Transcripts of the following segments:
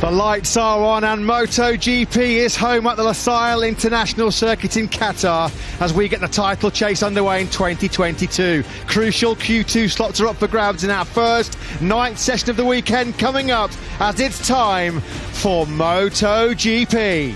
The lights are on and MotoGP is home at the Losail International Circuit in Qatar as we get the title chase underway in 2022. Crucial Q2 slots are up for grabs in our first night session of the weekend coming up as it's time for MotoGP.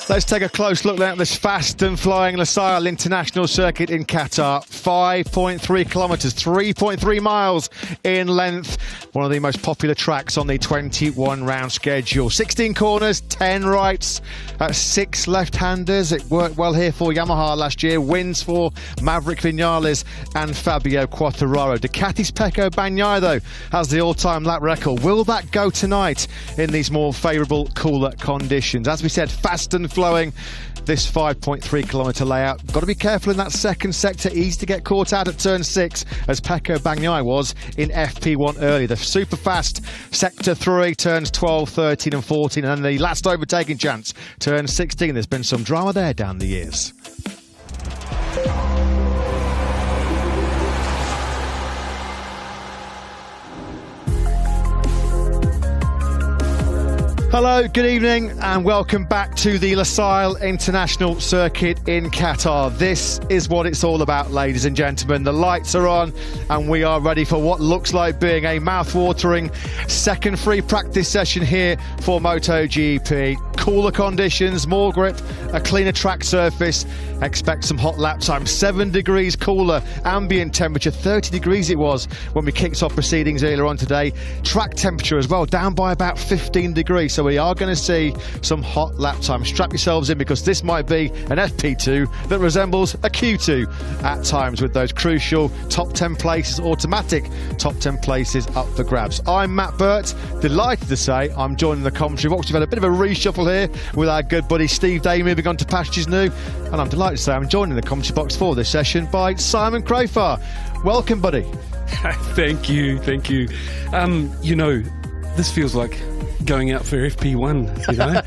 Let's take a close look at this fast and flying Losail International Circuit in Qatar. 5.3 kilometres, 3.3 miles in length. One of the most popular tracks on the 21-round schedule. 16 corners, 10 rights, 6 left-handers. It worked well here for Yamaha last year. Wins for Maverick Vinales and Fabio Quartararo. Ducati's Pecco Bagnaia, though, has the all-time lap record. Will that go tonight in these more favourable, cooler conditions? As we said, fast and flowing, this 5.3 kilometre layout. Got to be careful in that second sector, easy to get caught out at turn 6 as Pecco Bagnaia was in FP1 earlier. The super fast sector 3, turns 12, 13 and 14, and then the last overtaking chance, turn 16. There's been some drama there down the years. Hello, good evening and welcome back to the Losail International Circuit in Qatar. This is what it's all about, ladies and gentlemen. The lights are on and we are ready for what looks like being a mouth-watering second free practice session here for MotoGP. Cooler conditions, more grip, a cleaner track surface. Expect some hot lap time. 7 degrees cooler, ambient temperature, 30 degrees it was when we kicked off proceedings earlier on today. Track temperature as well, down by about 15 degrees. So we are going to see some hot lap time. Strap yourselves in because this might be an FP2 that resembles a Q2 at times with those crucial top 10 places, automatic top 10 places up for grabs. I'm Matt Burt, delighted to say I'm joining the commentary box. We've had a bit of a reshuffle here with our good buddy Steve Day moving on to pastures new, and I'm delighted to say I'm joining the commentary box for this session by Simon Crafar. Welcome, buddy. Thank you. You know, this feels like going out for FP1, you know.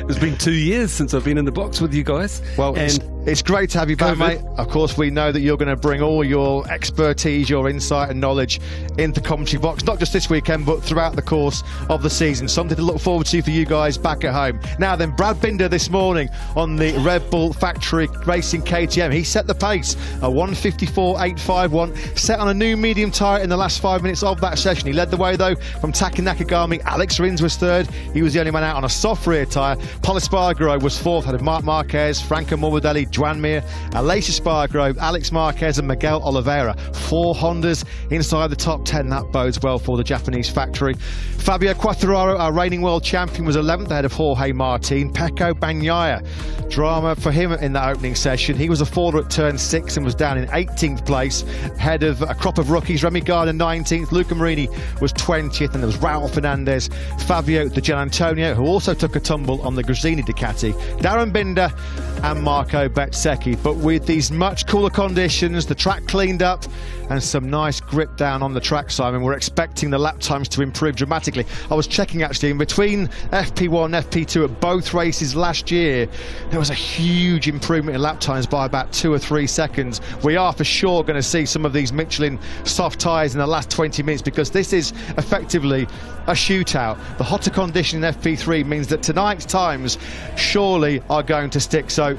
It's been 2 years since I've been in the box with you guys. Well, and it's great to have you back, mate. Of course, we know that you're going to bring all your expertise, your insight and knowledge into the commentary box, not just this weekend, but throughout the course of the season. Something to look forward to for you guys back at home. Now then, Brad Binder this morning on the Red Bull Factory Racing KTM. He set the pace, a 1:54.851, set on a new medium tyre in the last 5 minutes of that session. He led the way, though, from Taki Nakagami. Alex Rins was third. He was the only man out on a soft rear tyre. Pol Espargaro was fourth, ahead of Marc Marquez, Franco Morbidelli, Joan Mir, Aleix Espargaro, Alex Marquez and Miguel Oliveira. 4 Hondas inside the top 10. That bodes well for the Japanese factory. Fabio Quartararo, our reigning world champion, was 11th ahead of Jorge Martin. Pecco Bagnaia, drama for him in that opening session. He was a faller at turn 6 and was down in 18th place, ahead of a crop of rookies. Remy Gardner 19th, Luca Marini was 20th, and there was Raul Fernandez, Fabio Di Gianantonio, who also took a tumble on the Gresini Ducati, Darren Binder and Marco Bezzecchi. But with these much cooler conditions, the track cleaned up and some nice grip down on the track, Simon, we're expecting the lap times to improve dramatically. I was checking actually, in between FP1 and FP2 at both races last year, there was a huge improvement in lap times by about 2 or 3 seconds. We are for sure going to see some of these Michelin soft tyres in the last 20 minutes because this is effectively a shootout. The hotter condition in FP3 means that tonight's times surely are going to stick. So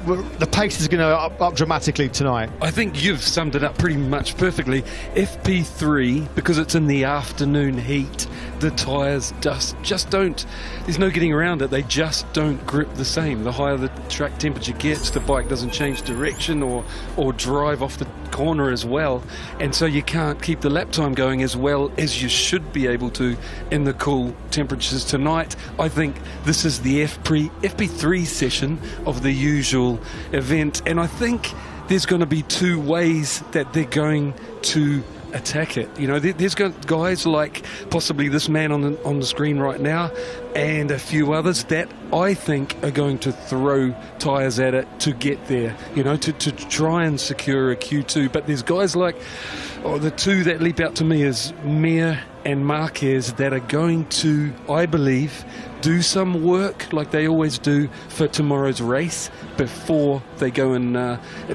the pace is going to up dramatically tonight. I think you've summed it up pretty much perfectly. FP3, because it's in the afternoon heat, the tyres just don't, there's no getting around it, they just don't grip the same. The higher the track temperature gets, the bike doesn't change direction or drive off the corner as well, and so you can't keep the lap time going as well as you should be able to in the cool temperatures tonight. I think this is the FP3 session of the usual event, and I think there's going to be 2 ways that they're going to attack it. You know, there's guys like possibly this man on the screen right now and a few others that I think, are going to throw tyres at it to get there, you know, to try and secure a Q2. But there's guys like, the two that leap out to me is Mir and Marquez that are going to, I believe, do some work like they always do for tomorrow's race before they go and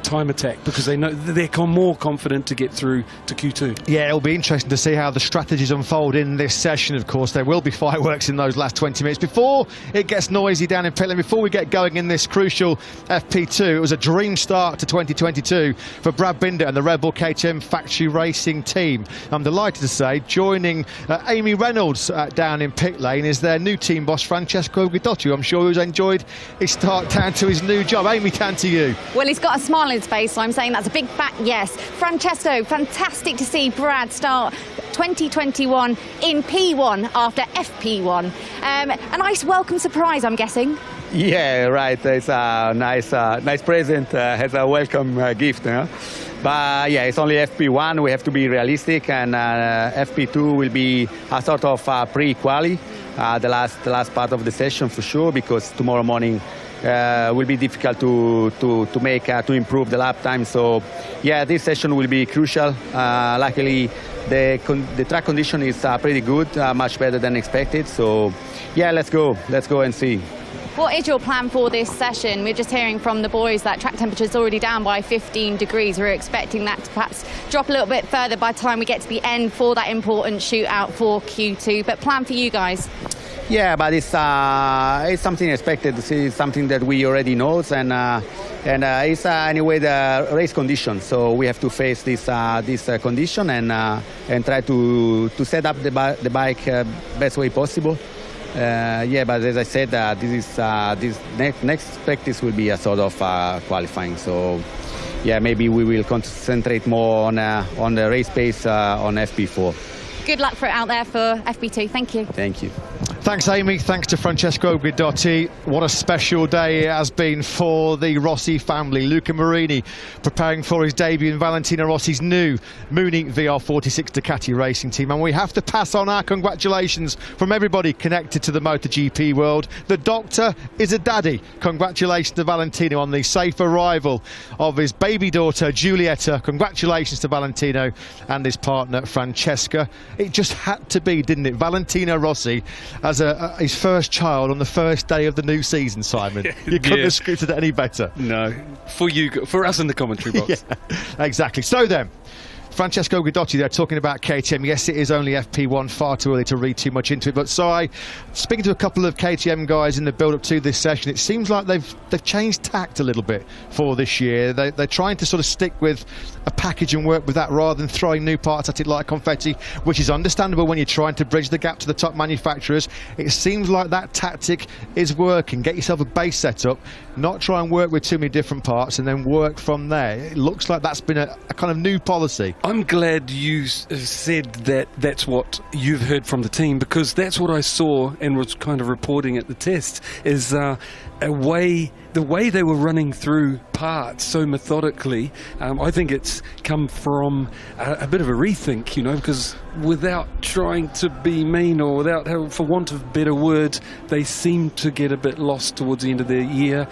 time attack, because they know they're more confident to get through to Q2. Yeah, it'll be interesting to see how the strategies unfold in this session. Of course, there will be fireworks in those last 20 minutes before it gets noisy down in pit lane. Before we get going in this crucial FP2, it was a dream start to 2022 for Brad Binder and the Red Bull KTM factory racing team. I'm delighted to say joining Amy Reynolds down in pit lane is their new team boss, Francesco Guidotti. I'm sure he's enjoyed his start down to his new job. Amy, down to you. Well, he's got a smile on his face, so I'm saying that's a big fat yes. Francesco, fantastic to see Brad start 2021 in P1 after FP1. A nice welcome surprise, I'm guessing. Yeah, right. It's a nice present as a welcome gift. You know? But yeah, it's only FP1. We have to be realistic, and FP2 will be a sort of pre-quali, the last part of the session for sure, because tomorrow morning will be difficult to improve the lap time. So yeah, this session will be crucial. Luckily, the track condition is pretty good, much better than expected. So yeah, let's go and see. What is your plan for this session? We're just hearing from the boys that track temperature is already down by 15 degrees. We're expecting that to perhaps drop a little bit further by the time we get to the end for that important shootout for Q2. But plan for you guys? Yeah, but it's something expected. It's something that we already know, and it's anyway the race condition. So we have to face this condition and try to set up the bike best way possible. Yeah, but as I said, this next practice will be a sort of qualifying. So yeah, maybe we will concentrate more on the race pace on FP4. Good luck for it out there for FP2. Thank you. Thank you. Thanks, Amy. Thanks to Francesco Guidotti. What a special day it has been for the Rossi family. Luca Marini preparing for his debut in Valentino Rossi's new Mooney VR46 Ducati racing team. And we have to pass on our congratulations from everybody connected to the MotoGP world. The doctor is a daddy. Congratulations to Valentino on the safe arrival of his baby daughter, Giulietta. Congratulations to Valentino and his partner, Francesca. It just had to be, didn't it? Valentino Rossi as his first child on the first day of the new season, Simon. You couldn't have scripted it any better. No, for us in the commentary box. Yeah, exactly. So then, Francesco Guidotti there talking about KTM. Yes, it is only FP1, far too early to read too much into it. But speaking to a couple of KTM guys in the build-up to this session, it seems like they've changed tact a little bit for this year. They're trying to sort of stick with a package and work with that rather than throwing new parts at it like confetti, which is understandable when you're trying to bridge the gap to the top manufacturers. It seems like that tactic is working. Get yourself a base setup, not try and work with too many different parts, and then work from there. It looks like that's been a kind of new policy. I'm glad you said that that's what you've heard from the team, because that's what I saw and was kind of reporting at the test, is the way they were running through parts so methodically. I think it's come from a bit of a rethink, you know, because without trying to be mean or without, for want of better words, they seemed to get a bit lost towards the end of the year,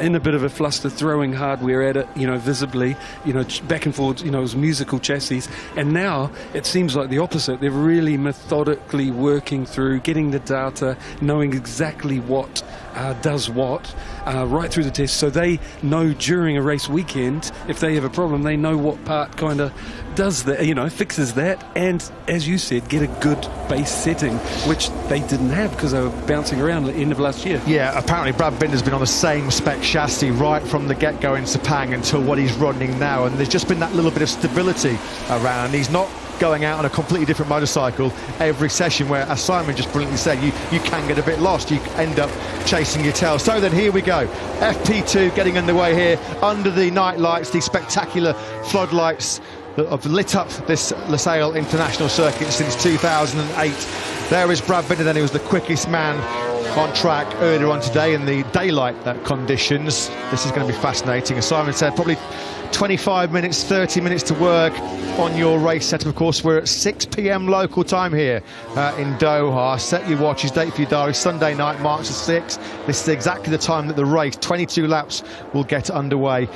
in a bit of a fluster, throwing hardware at it, you know, visibly, you know, back and forth, you know, it was musical chassis. And now it seems like the opposite. They're really methodically working through, getting the data, knowing exactly what does what, right through the test, so they know during a race weekend, if they have a problem, they know what part kind of does that, you know, fixes that, and as you said, get a good base setting, which they didn't have because they were bouncing around at the end of last year. Yeah, apparently Brad Binder's been on the same spec chassis right from the get-go in Sepang until what he's running now, and there's just been that little bit of stability around. He's not going out on a completely different motorcycle every session, where, as Simon just brilliantly said, you can get a bit lost, you end up chasing your tail. So then here we go, FP2 getting underway here under the night lights, the spectacular floodlights that have lit up this Losail International Circuit since 2008. There is Brad Binder then, who was the quickest man on track earlier on today in the daylight conditions. This is going to be fascinating. As Simon said, probably 25 minutes, 30 minutes to work on your race setup. Of course, we're at 6 p.m. local time here in Doha. Set your watches, date for your diary, Sunday night, March the 6th. This is exactly the time that the race, 22 laps, will get underway.